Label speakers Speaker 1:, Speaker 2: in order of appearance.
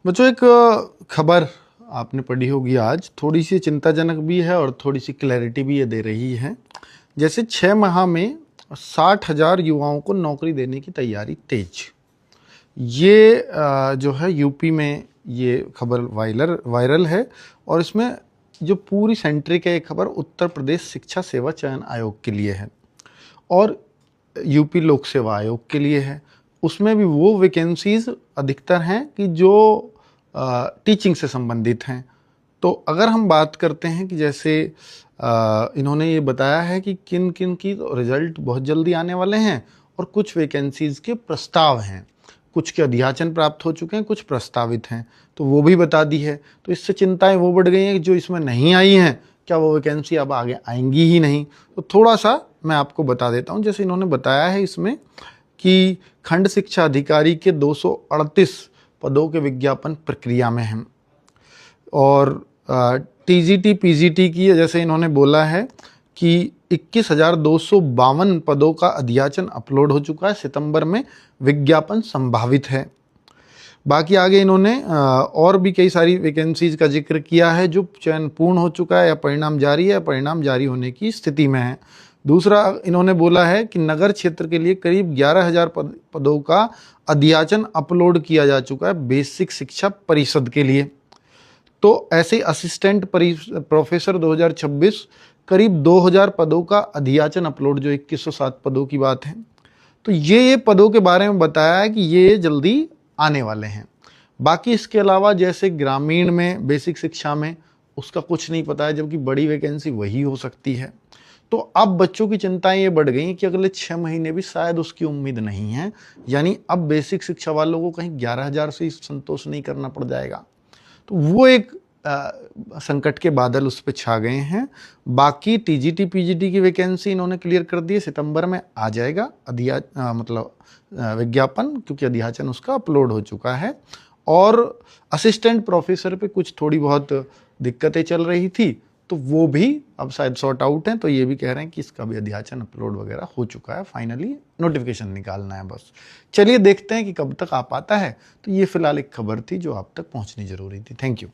Speaker 1: बच्चों एक खबर आपने पढ़ी होगी आज, थोड़ी सी चिंताजनक भी है और थोड़ी सी क्लैरिटी भी ये दे रही है। जैसे 6 माह में 60,000 युवाओं को नौकरी देने की तैयारी तेज। ये जो है यूपी में ये खबर वायरल है और इसमें जो पूरी सेंट्रिक है ये खबर उत्तर प्रदेश शिक्षा सेवा चयन आयोग के लिए है और यूपी लोक सेवा आयोग के लिए है। उसमें भी वो वैकेंसीज अधिकतर हैं कि जो टीचिंग से संबंधित हैं। तो अगर हम बात करते हैं कि जैसे इन्होंने ये बताया है कि किन किन की रिजल्ट बहुत जल्दी आने वाले हैं और कुछ वैकेंसीज के प्रस्ताव हैं, कुछ के अध्याचन प्राप्त हो चुके हैं, कुछ प्रस्तावित हैं, तो वो भी बता दी है। तो इससे चिंताएं वो बढ़ गई हैं कि जो इसमें नहीं आई हैं क्या वो वैकेंसी अब आगे आएंगी ही नहीं। तो थोड़ा सा मैं आपको बता देता हूँ। जैसे इन्होंने बताया है इसमें कि खंड शिक्षा अधिकारी के 238 पदों के विज्ञापन प्रक्रिया में हैं और टीजीटी पीजीटी की जैसे इन्होंने बोला है कि 21,252 पदों का अध्याचन अपलोड हो चुका है, सितंबर में विज्ञापन संभावित है। बाकी आगे इन्होंने और भी कई सारी वैकेंसीज का जिक्र किया है जो चयन पूर्ण हो चुका है या परिणाम जारी है, परिणाम जारी होने की स्थिति में है। दूसरा इन्होंने बोला है कि नगर क्षेत्र के लिए करीब 11,000 पदों का अध्याचन अपलोड किया जा चुका है बेसिक शिक्षा परिषद के लिए। तो ऐसे असिस्टेंट प्रोफेसर 2026 करीब 2,000 पदों का अध्याचन अपलोड, जो 2107 पदों की बात है। तो ये पदों के बारे में बताया है कि ये जल्दी आने वाले हैं। बाकी इसके अलावा जैसे ग्रामीण में बेसिक शिक्षा में उसका कुछ नहीं पता है, जबकि बड़ी वैकेंसी वही हो सकती है। तो अब बच्चों की चिंताएं ये बढ़ गई कि अगले 6 महीने भी शायद उसकी उम्मीद नहीं है, यानी अब बेसिक शिक्षा वालों को कहीं 11,000 से संतोष नहीं करना पड़ जाएगा। तो वो एक संकट के बादल उस पर छा गए हैं। बाकी टीजीटी पीजीटी की वैकेंसी इन्होंने क्लियर कर दी है, सितंबर में आ जाएगा विज्ञापन, क्योंकि अध्याचन उसका अपलोड हो चुका है। और असिस्टेंट प्रोफेसर पे कुछ थोड़ी बहुत दिक्कतें चल रही थी, तो वो भी अब शायद सॉर्ट आउट हैं। तो ये भी कह रहे हैं कि इसका भी अध्याचन अपलोड वगैरह हो चुका है, फाइनली नोटिफिकेशन निकालना है बस। चलिए देखते हैं कि कब तक आ पाता है। तो ये फिलहाल एक खबर थी जो आप तक पहुंचनी जरूरी थी। Thank you.